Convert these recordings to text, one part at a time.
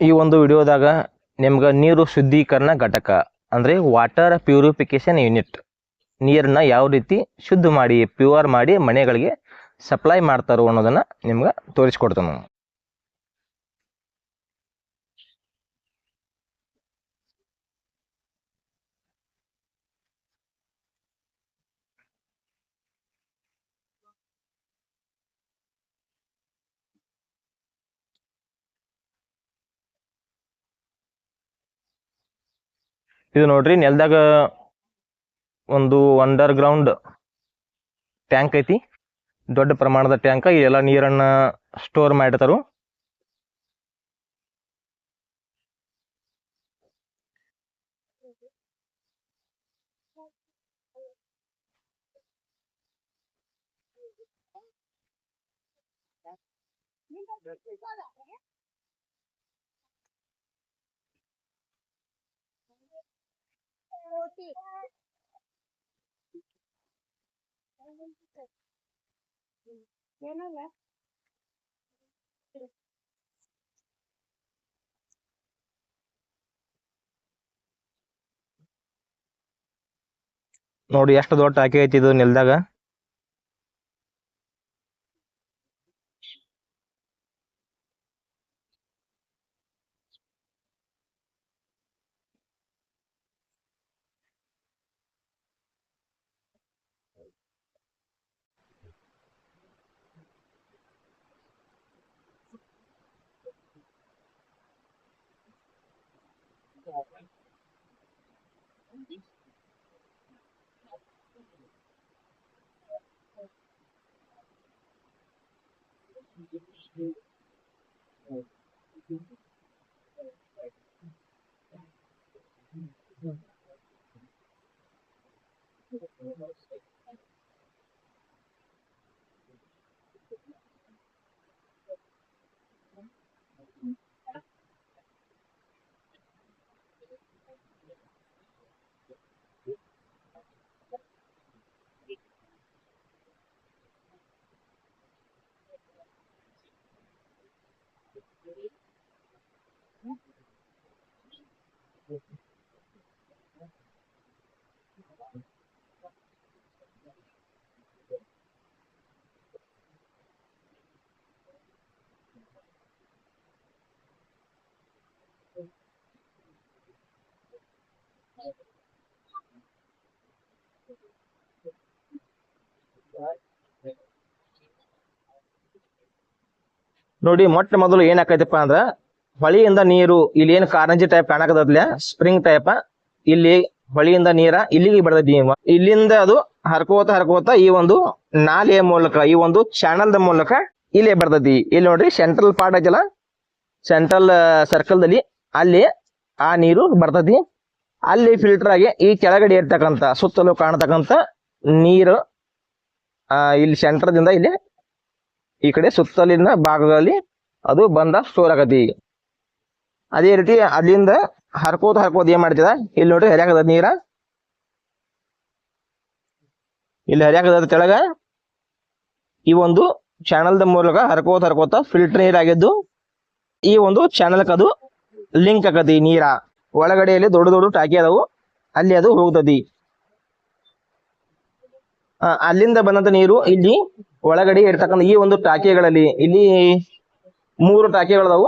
ಈ ಒಂದು ವಿಡಿಯೋದಾಗ ನಿಮ್ಗೆ ನೀರು ಶುದ್ಧೀಕರಣ ಘಟಕ ಅಂದರೆ ವಾಟರ್ ಪ್ಯೂರಿಫಿಕೇಶನ್ ಯೂನಿಟ್ ನೀರನ್ನ ಯಾವ ರೀತಿ ಶುದ್ಧ ಮಾಡಿ ಪ್ಯೂರ್ ಮಾಡಿ ಮನೆಗಳಿಗೆ ಸಪ್ಲೈ ಮಾಡ್ತಾರೋ ಅನ್ನೋದನ್ನ ನಿಮ್ಗೆ ತೋರಿಸ್ಕೊಡ್ತೇನೆ ನಾನು. ಇದು ನೋಡ್ರಿ, ನೆಲದಾಗ ಒಂದು ಅಂಡರ್ ಗ್ರೌಂಡ್ ಟ್ಯಾಂಕ್ ಐತಿ, ದೊಡ್ಡ ಪ್ರಮಾಣದ ಟ್ಯಾಂಕ್. ಎಲ್ಲ ನೀರನ್ನ ಸ್ಟೋರ್ ಮಾಡಿರ್ತಾರು. ನೋಡಿ ಎಷ್ಟು ದೊಡ್ಡ ಟಾಕಿ ಐತಿ ಇದು ನೆಲದಾಗ. ನೋಡಿ, ಮೊಟ್ಟ ಮೊದಲು ಏನ್ ಆಕೈತಪ್ಪ ಅಂದ್ರ, ಹೊಳಿಯಿಂದ ನೀರು ಇಲ್ಲಿ ಏನ್ ಕಾರಂಜಿ ಟೈಪ್ ಕಾಣಕತ್ತದ್ಲ, ಸ್ಪ್ರಿಂಗ್ ಟೈಪ್, ಇಲ್ಲಿ ಹೊಳಿಯಿಂದ ನೀರ ಇಲ್ಲಿಗೆ ಬರ್ತೈತಿ. ಇಲ್ಲಿಂದ ಅದು ಹರ್ಕೋತ ಈ ಒಂದು ನಾಲೆಯ ಮೂಲಕ, ಈ ಒಂದು ಚಾನಲ್ ದ ಮೂಲಕ ಇಲ್ಲೇ ಬರ್ತೈತಿ. ಇಲ್ಲಿ ನೋಡ್ರಿ, ಸೆಂಟ್ರಲ್ ಪಾರ್ಟ್ ಐತಲ್ಲ, ಸೆಂಟ್ರಲ್ ಸರ್ಕಲ್ ದಲ್ಲಿ ಅಲ್ಲಿ ಆ ನೀರು ಬರ್ತೈತಿ. ಅಲ್ಲಿ ಫಿಲ್ಟರ್ ಆಗಿ ಈ ಕೆಳಗಡೆ ಇರ್ತಕ್ಕಂತ ಸುತ್ತಲೂ ಕಾಣತಕ್ಕಂತ ನೀರು ಇಲ್ಲಿ ಸೆಂಟರ್ದಿಂದ ಇಲ್ಲಿ ಈ ಕಡೆ ಸುತ್ತಲಿನ ಭಾಗದಲ್ಲಿ ಅದು ಬಂದ ಸ್ಟೋರ್ ಆಗತಿ. ಅದೇ ರೀತಿ ಅಲ್ಲಿಂದ ಹರ್ಕೋತ ಏನ್ ಮಾಡ್ತದ, ಇಲ್ಲಿ ನೋಡ್ರಿ ಹರಿಯಾಕದ ನೀರ, ಇಲ್ಲಿ ಹರಿಯಾಕದ ಕೆಳಗ ಈ ಒಂದು ಚಾನಲ್ ದ ಮೂಲಕ ಹರ್ಕೋತ ಫಿಲ್ಟರ್ ನೀರ್ ಆಗಿದ್ದು ಈ ಒಂದು ಚಾನಲ್ ಅದು ಲಿಂಕ್ ಆಗತಿ. ನೀರ ಒಳಗಡೆಯಲ್ಲಿ ದೊಡ್ಡ ದೊಡ್ಡ ಟಾಕಿ ಅದಾವು, ಅಲ್ಲಿ ಅದು ಹೋಗ್ತತಿ. ಅಲ್ಲಿಂದ ಬಂದಂತ ನೀರು ಇಲ್ಲಿ ಒಳಗಡೆ ಇರ್ತಕ್ಕಂಥ ಈ ಒಂದು ಟಾಕಿಗಳಲ್ಲಿ, ಇಲ್ಲಿ 3 ಟಾಕಿಗಳದಾವು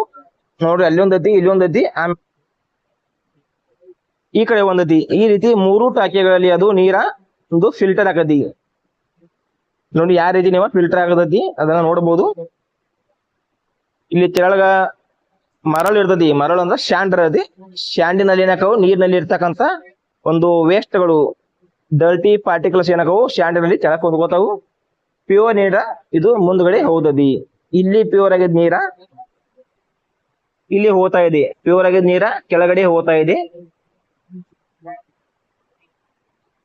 ನೋಡ್ರಿ. ಅಲ್ಲಿ ಒಂದೈತಿ, ಇಲ್ಲಿ ಒಂದೈತಿ, ಈ ಕಡೆ ಒಂದೈತಿ. ಈ ರೀತಿ 3 ಟಾಕಿಗಳಲ್ಲಿ ಅದು ನೀರ ಒಂದು ಫಿಲ್ಟರ್ ಆಗತಿ. ನೋಡಿ ಯಾವ ರೀತಿ ನೀವು ಫಿಲ್ಟರ್ ಆಗತೈತಿ ಅದನ್ನ ನೋಡ್ಬೋದು. ಇಲ್ಲಿ ತೆಳಗ ಮರಳು ಇರ್ತತಿ, ಮರಳು ಅಂದ್ರೆ ಸ್ಯಾಂಡ್ ಇರತಿ. ಸ್ಯಾಂಡಿನಲ್ಲಿ ಏನಾಕವು, ನೀರಿನಲ್ಲಿ ಇರ್ತಕ್ಕಂಥ ಒಂದು ವೇಸ್ಟ್ಗಳು, ಡರ್ಟಿ ಪಾರ್ಟಿಕಲ್ಸ್ ಏನಕವು ಸ್ಯಾಂಡಿನಲ್ಲಿ ಕೆಳಕ್ ಹೋಗ್ತಾವು. ಪ್ಯೂರ್ ನೀರ ಇದು ಮುಂದ್ಗಡೆ ಹೋದದಿ. ಇಲ್ಲಿ ಪ್ಯೂರ್ ಆಗಿದ್ ನೀರ ಇಲ್ಲಿ ಹೋಗ್ತಾ ಇದೆ, ಪ್ಯೂರ್ ಆಗಿದ್ ನೀರ ಕೆಳಗಡೆ ಹೋಗ್ತಾ ಇದೆ.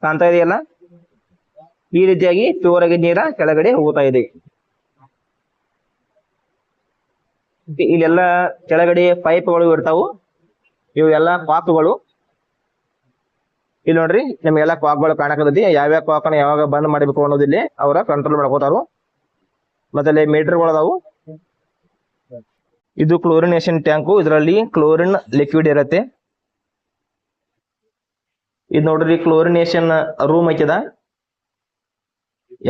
ಕಾಣ್ತಾ ಇದೆಯಲ್ಲ, ಈ ರೀತಿಯಾಗಿ ಪ್ಯೂರ್ ಆಗಿದ್ ನೀರ ಕೆಳಗಡೆ ಹೋಗ್ತಾ ಇದೆ. ಇಲ್ಲೆಲ್ಲ ಕೆಳಗಡೆ ಪೈಪ್ಗಳು ಇರ್ತಾವು, ಇವು ಎಲ್ಲ ಕಾಕ್ಗಳು. ಇಲ್ಲಿ ನೋಡ್ರಿ ನಿಮ್ಗೆಲ್ಲ ಕಾಕ್ಗಳು ಕಾಣಕತ್ತೈತಿ. ಯಾವ್ಯಾವ ಕಾಕನ ಯಾವಾಗ ಬಂದ್ ಮಾಡಬೇಕು ಅನ್ನೋದಿಲ್ಲಿ ಅವರ ಕಂಟ್ರೋಲ್ ಮಾಡ್ಕೋತಾರು. ಮತ್ತೆ ಅಲ್ಲಿ ಮೀಟರ್ಗಳು ಅದಾವು. ಇದು ಕ್ಲೋರಿನೇಷನ್ ಟ್ಯಾಂಕು. ಇದರಲ್ಲಿ ಕ್ಲೋರಿನ್ ಲಿಕ್ವಿಡ್ ಇರುತ್ತೆ. ಇದು ನೋಡ್ರಿ ಕ್ಲೋರಿನೇಷನ್ ರೂಮ್ ಐತದ.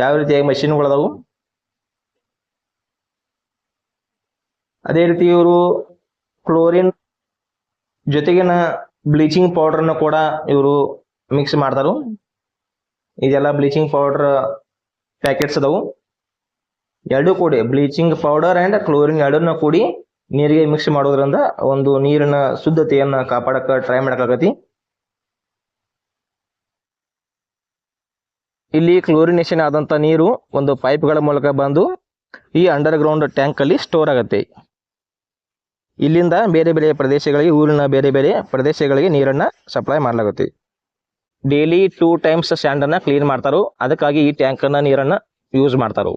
ಯಾವ ರೀತಿಯಾಗಿ ಮಷಿನ್ಗಳು ಅದಾವು. ಅದೇ ರೀತಿ ಇವರು ಕ್ಲೋರಿನ್ ಜೊತೆಗಿನ ಬ್ಲೀಚಿಂಗ್ ಪೌಡರ್ನ ಕೂಡ ಇವರು ಮಿಕ್ಸ್ ಮಾಡ್ತಾರು. ಇದೆಲ್ಲ ಬ್ಲೀಚಿಂಗ್ ಪೌಡರ್ ಪ್ಯಾಕೆಟ್ಸ್ ಅದಾವು. ಎರಡು ಕೂಡಿ ಬ್ಲೀಚಿಂಗ್ ಪೌಡರ್ ಅಂಡ್ ಕ್ಲೋರಿನ್ ಎರಡನ್ನ ಕೂಡಿ ನೀರಿಗೆ ಮಿಕ್ಸ್ ಮಾಡೋದ್ರಿಂದ ಒಂದು ನೀರಿನ ಶುದ್ಧತೆಯನ್ನ ಕಾಪಾಡಕ ಟ್ರೈ ಮಾಡಕಾಗತಿ. ಇಲ್ಲಿ ಕ್ಲೋರಿನೇಷನ್ ಆದಂತ ನೀರು ಒಂದು ಪೈಪ್ಗಳ ಮೂಲಕ ಬಂದು ಈ ಅಂಡರ್ ಗ್ರೌಂಡ್ ಟ್ಯಾಂಕ್ ಅಲ್ಲಿ ಸ್ಟೋರ್ ಆಗುತ್ತೆ. ಇಲ್ಲಿಂದ ಬೇರೆ ಬೇರೆ ಪ್ರದೇಶಗಳಿಗೆ, ಊರಿನ ಬೇರೆ ಬೇರೆ ಪ್ರದೇಶಗಳಿಗೆ ನೀರನ್ನ ಸಪ್ಲೈ ಮಾಡಲಾಗುತ್ತೆ. ಡೈಲಿ 2 ಟೈಮ್ಸ್ ಸ್ಯಾಂಡ್ ಅನ್ನ ಕ್ಲೀನ್ ಮಾಡ್ತಾರೋ, ಅದಕ್ಕಾಗಿ ಈ ಟ್ಯಾಂಕ್ ಅನ್ನ ನೀರನ್ನ ಯೂಸ್ ಮಾಡ್ತಾರೋ.